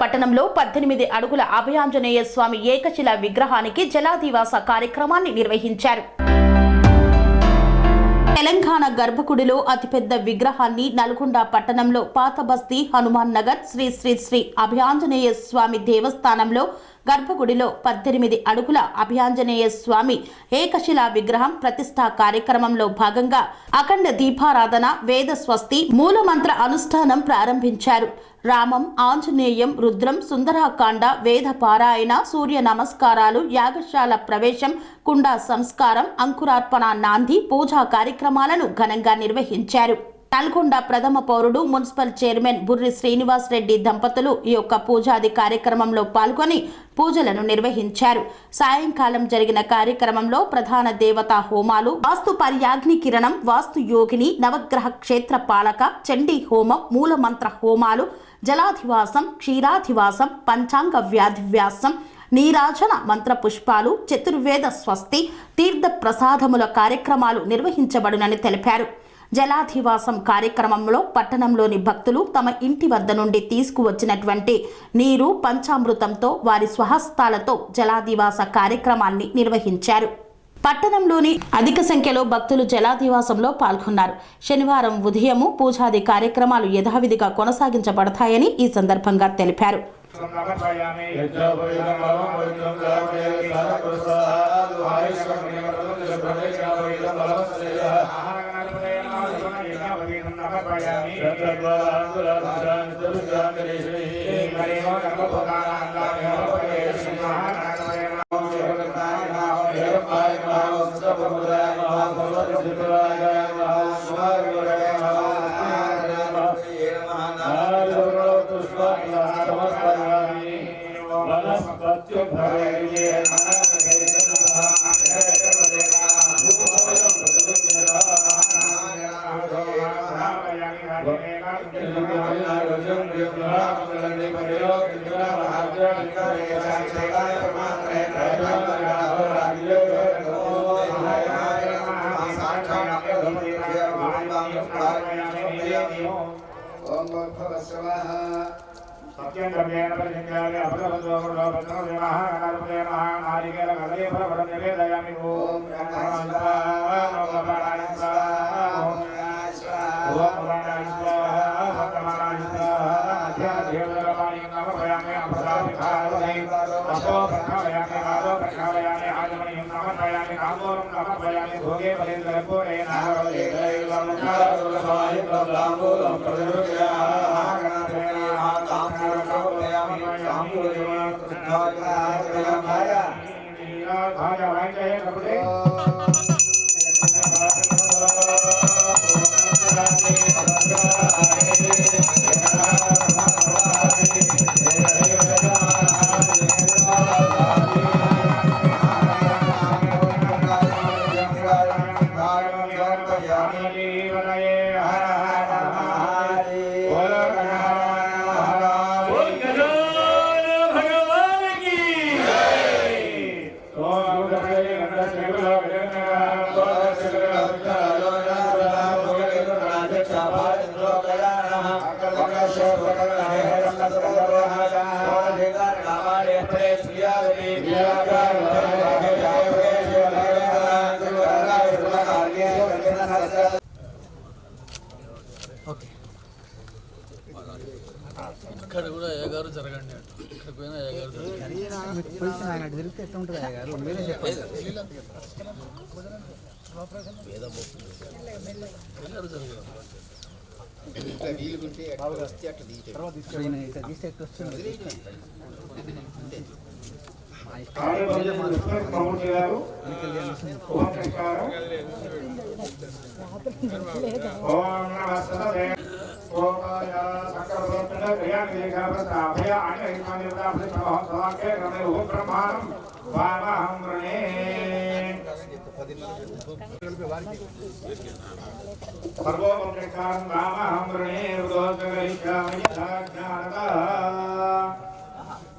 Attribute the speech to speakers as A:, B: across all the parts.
A: పట్టణంలో 18 అడుగుల అభయాంజనేయ స్వామి ఏకశిలా విగ్రహానికి జలాదివాస కార్యక్రమాన్ని నిర్వహించారు. తెలంగాణ గర్భగుడిలో అతిపెద్ద విగ్రహాన్ని నల్గొండ పట్టణంలో పాత బస్తీ హనుమాన్ నగర్ శ్రీ శ్రీ శ్రీ అభయాంజనేయ స్వామి దేవస్థానంలో గర్భగుడిలో 18 అడుగుల అభయాంజనేయ స్వామి ఏకశిలా విగ్రహం ప్రతిష్టా కార్యక్రమంలో భాగంగా అఖండ దీపారాధన, వేద స్వస్తి, మూలమంత్ర అనుష్ఠానం ప్రారంభించారు. రామం, ఆంజనేయం, రుద్రం, సుందరాకాండ, వేద పారాయణ, సూర్య నమస్కారాలు, యాగశాల ప్రవేశం, కుండ సంస్కారం, అంకురార్పణ, నాంది, పూజా కార్యక్రమాలను ఘనంగా నిర్వహించారు. నల్గొండ ప్రథమ పౌరుడు మున్సిపల్ చైర్మన్ బుర్రి శ్రీనివాస్ రెడ్డి దంపతులు ఈ యొక్క పూజాది కార్యక్రమంలో పాల్గొని పూజలను నిర్వహించారు. సాయంకాలం జరిగిన కార్యక్రమంలో ప్రధాన దేవతా హోమాలు, వాస్తు పర్యాగ్ని కిరణం, వాస్తు యోగిని, నవగ్రహ క్షేత్ర పాలక, చండీ హోమం, మూలమంత్ర హోమాలు, జలాధివాసం, క్షీరాధివాసం, పంచాంగ వ్యాధివ్యాసం, నీరాజన మంత్ర పుష్పాలు, చతుర్వేద స్వస్తి, తీర్థ ప్రసాదముల కార్యక్రమాలు నిర్వహించబడునని తెలిపారు. జలాధివాసం కార్యక్రమంలో పట్టణంలోని భక్తులు తమ ఇంటి వద్ద నుండి తీసుకువచ్చినటువంటి నీరు, పంచామృతంతో వారి స్వహస్తాలతో జలాధివాస కార్యక్రమాన్ని నిర్వహించారు. పట్టణంలోని అధిక సంఖ్యలో భక్తులు జలాధివాసంలో పాల్గొన్నారు. శనివారం ఉదయము పూజాది కార్యక్రమాలు యథావిధిగా కొనసాగించబడతాయని ఈ సందర్భంగా తెలిపారు.
B: ఇక్కడ కూడా ఏగారు జరగండి అంట. ఇక్కడ పోయినా ఏగారు
C: జరిగితే ఎట్లా ఉంటుంది ఏగారు మీరే చెప్పండి.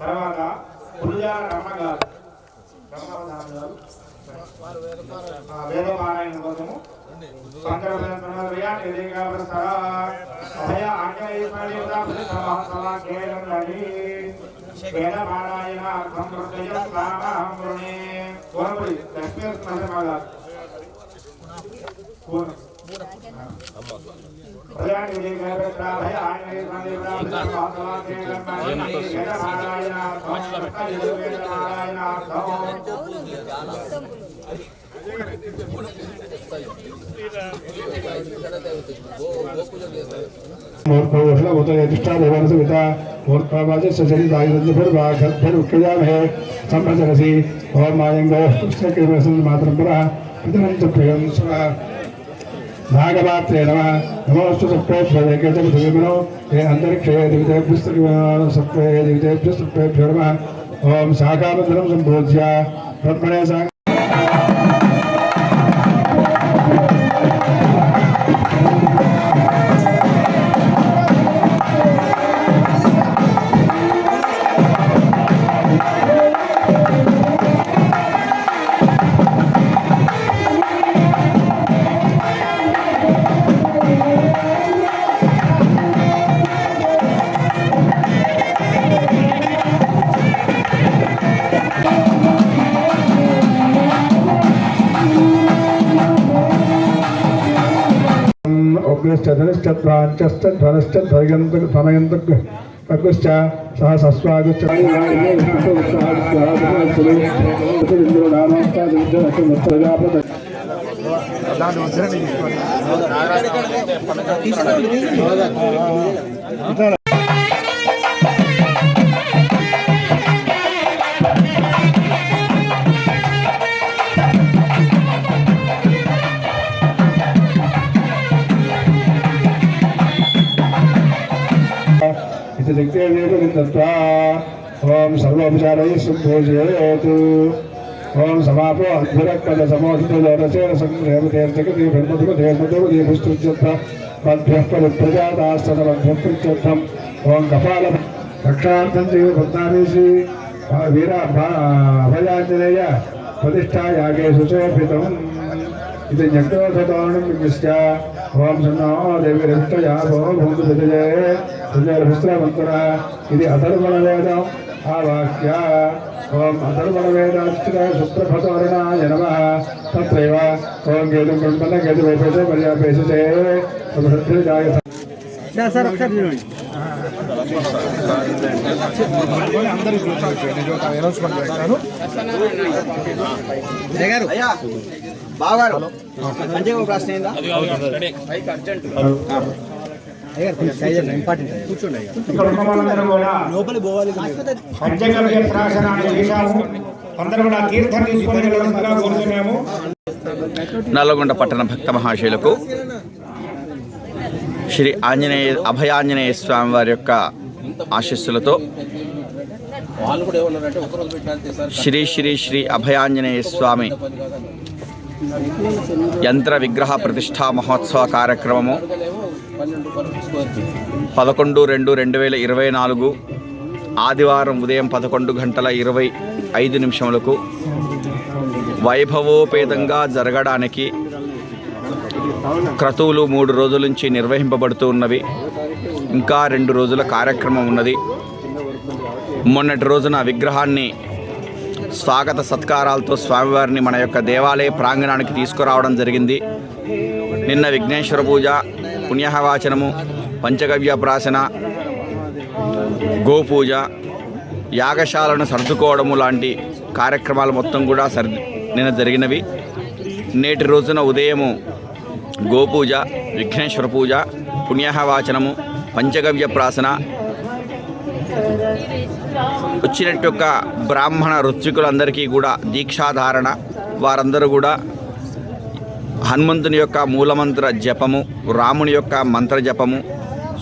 D: తర్వాత పుల్లా రమగారు వేదపారాయణ కోసము సంకల్ప అభయ ఆంజనేయ స్వామి దేవస్థానం కేరళని వేదపారాయణ సంప్రదయ నామమునే కోరపడి లక్ష్మీ నరసింహ ప్రయాణ విజయ గర్భయ ఆంజనేయ స్వామి దేవస్థానం కేరళని వేదపారాయణ సంప్రదయ भागवात्रे नमः नमोस्तु सप्तभ्यो अंतरिक्षे दिवितेभ्यो सप्तभ्यो नमः ओम शाखाबंधनं संपूज्य ब्रह्मणे अग्निश्च सह सस्वागुश्च ओम सर्वोपचारैः सम्पूजयतु ओम समापो अद्भुतपद समोषितोरसेन संग्रहमतेर्जगति ब्रह्मदेवदेवदेवदेवस्तुत्यर्थ मध्यः परिप्रजातास्तमध्यः प्रत्यर्थम् ओम कपाल रक्षार्थं चैव भक्तानीसि वीर अभयाञ्जनेय प्रतिष्ठायागे सुशोभितम् इति ज्ञातोषतोरणं विज्ञस्य ओम सन्नो देवी रक्तया भो भूतजये सुजयभस्त्रमन्त्रः इति अथर्वणवेदम् आवाक्य ओम अथर्वणवेदाश्च सुप्रभतोरणाय नमः तत्रैव ओम गेदुं ब्रह्मण गेदुवैपेशे पर्यापेशे सुभद्रजाय
C: सर अक्षर చూడండి అందరూ అనౌన్స్మెంట్ చేస్తాను గారు బావగారు పంచగో ప్రశ్న ఏందా పైకి అర్జెంట్ ఇంపార్టెంట్ కూర్చోండి లోపలి పోవాలి
D: పంచగవ్య ప్రాశనాన్ని చేశాము అందరూ కూడా తీర్థం తీసుకొని వెళ్ళవలసిందిగా కోరుతున్నాము.
E: నల్లగొండ పట్టణ భక్త మహాశయులకు శ్రీ అభయాంజనేయ స్వామి వారి యొక్క ఆశీస్సులతో శ్రీ శ్రీ శ్రీ అభయాంజనేయ స్వామి యంత్ర విగ్రహ ప్రతిష్టా మహోత్సవ కార్యక్రమము 11/2/2024 ఆదివారం ఉదయం 11:25 వైభవోపేతంగా జరగడానికి క్రతువులు 3 రోజుల నుంచి నిర్వహింపబడుతూ ఉన్నవి. ఇంకా 2 రోజుల కార్యక్రమం ఉన్నది. మొన్నటి రోజున విగ్రహాన్ని స్వాగత సత్కారాలతో స్వామివారిని మన యొక్క దేవాలయ ప్రాంగణానికి తీసుకురావడం జరిగింది. నిన్న విఘ్నేశ్వర పూజ, పుణ్యహవాచనము, పంచగవ్య ప్రాశన, గోపూజ, యాగశాలను సర్దుకోవడము లాంటి కార్యక్రమాలు మొత్తం కూడా నిన్న జరిగినవి. నేటి రోజున ఉదయము గోపూజ, విఘ్నేశ్వర పూజ, పుణ్యహవాచనము, పంచగవ్య ప్రాశన, వచ్చినట్టు యొక్క బ్రాహ్మణ ఋత్వికులందరికీ కూడా దీక్షాధారణ, వారందరూ కూడా హనుమంతుని యొక్క మూలమంత్ర జపము, రాముని యొక్క మంత్ర జపము,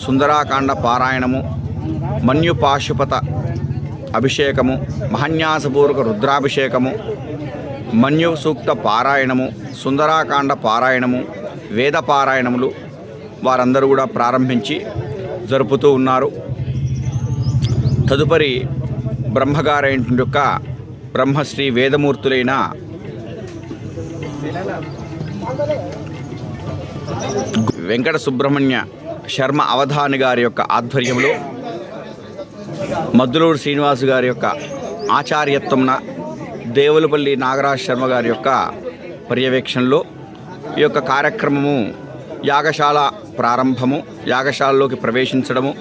E: సుందరాకాండ పారాయణము, మన్యుపాశుపత అభిషేకము, మహన్యాసపూర్వక రుద్రాభిషేకము, మన్యు సూక్త పారాయణము, సుందరాకాండ పారాయణము, వేద పారాయణములు వారందరూ కూడా ప్రారంభించి జరుపుతూ ఉన్నారు. తదుపరి బ్రహ్మగారైన యొక్క బ్రహ్మశ్రీ వేదమూర్తులైన వెంకట సుబ్రహ్మణ్య శర్మ అవధాని గారి యొక్క ఆధ్వర్యంలో మద్దులూరు శ్రీనివాసు గారి యొక్క ఆచార్యత్వంన దేవులపల్లి నాగరాజ్ శర్మ గారి యొక్క పర్యవేక్షణలో ఈ యొక్క కార్యక్రమము యాగశాల ప్రారంభము, యాగశాలలోకి ప్రవేశించడము,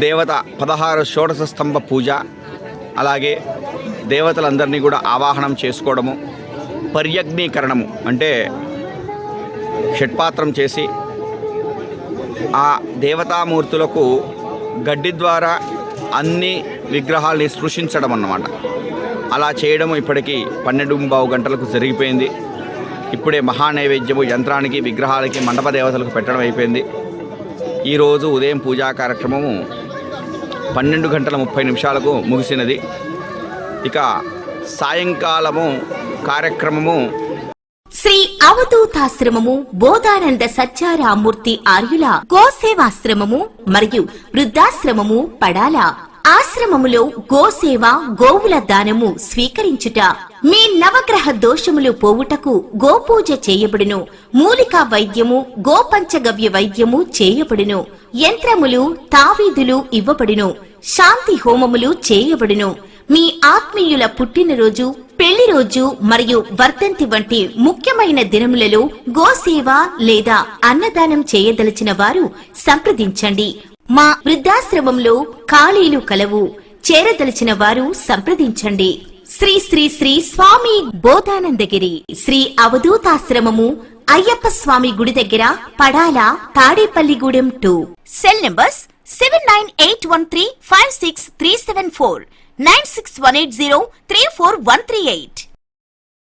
E: దేవత 16 షోడశ స్తంభ పూజ, అలాగే దేవతలందరినీ కూడా ఆవాహనం చేసుకోవడము, పర్యగ్నీకరణము అంటే షట్పాత్రం చేసి ఆ దేవతామూర్తులకు గడ్డి ద్వారా అన్ని విగ్రహాల్ని స్పృశించడం అన్నమాట. అలా చేయడము ఇప్పటికీ 12:15 గంటలకు జరిగిపోయింది. ఇప్పుడే మహానైవేద్యము యంత్రానికి, విగ్రహాలకి, మండప దేవతలకు పెట్టడం అయిపోయింది. ఈరోజు ఉదయం పూజా కార్యక్రమము 12:30 ముగిసినది. ఇక సాయంకాలము కార్యక్రమము
F: శ్రీ అవధూతాశ్రమము బోధానంద సత్యారామూర్తి ఆర్యుల గోసేవాశ్రమము మరియు వృద్ధాశ్రమము పడాల ఆశ్రమములో గోసేవ, గోవుల దానము స్వీకరించుట, మీ నవగ్రహ దోషములు పోవుటకు గోపూజ చేయబడును, మూలికా వైద్యము, గోపంచగవ్య వైద్యము చేయబడును, యంత్రములు, తావీదులు ఇవ్వబడును, శాంతి హోమములు చేయబడును. మీ ఆత్మీయుల పుట్టినరోజు, పెళ్లి రోజు మరియు వర్ధంతి వంటి ముఖ్యమైన దినములలో గోసేవ లేదా అన్నదానం చేయదలిచిన వారు సంప్రదించండి. మా వృద్ధాశ్రమంలో ఖాళీలు కలవు. చేరదలిచిన వారు సంప్రదించండి. శ్రీ శ్రీ శ్రీ స్వామి బోధానందగిరి శ్రీ అవధూతాశ్రమము, అయ్యప్ప స్వామి గుడి దగ్గర, పడాల, తాడేపల్లిగూడెం 2. Cell numbers 7981356374, 96180341138.